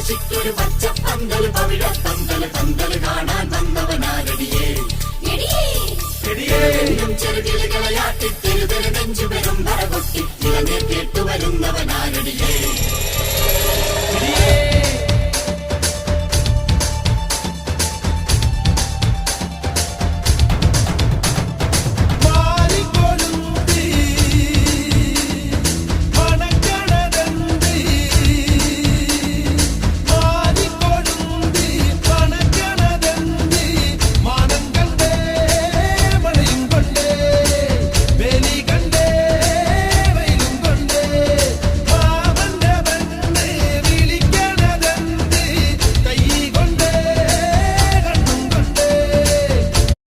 കാശിക്കൊരു പച്ചപ്പന്തൽ പവിഴ പന്തൽ പന്തൽ കാണാൻ വന്നവനാരടിയേ ചെറുകിളികളയാട്ടി തെരുതെരു നെഞ്ചുപെരും പറകൊട്ടി ഇളനെ കേട്ടുവരുന്നവനാരടിയേ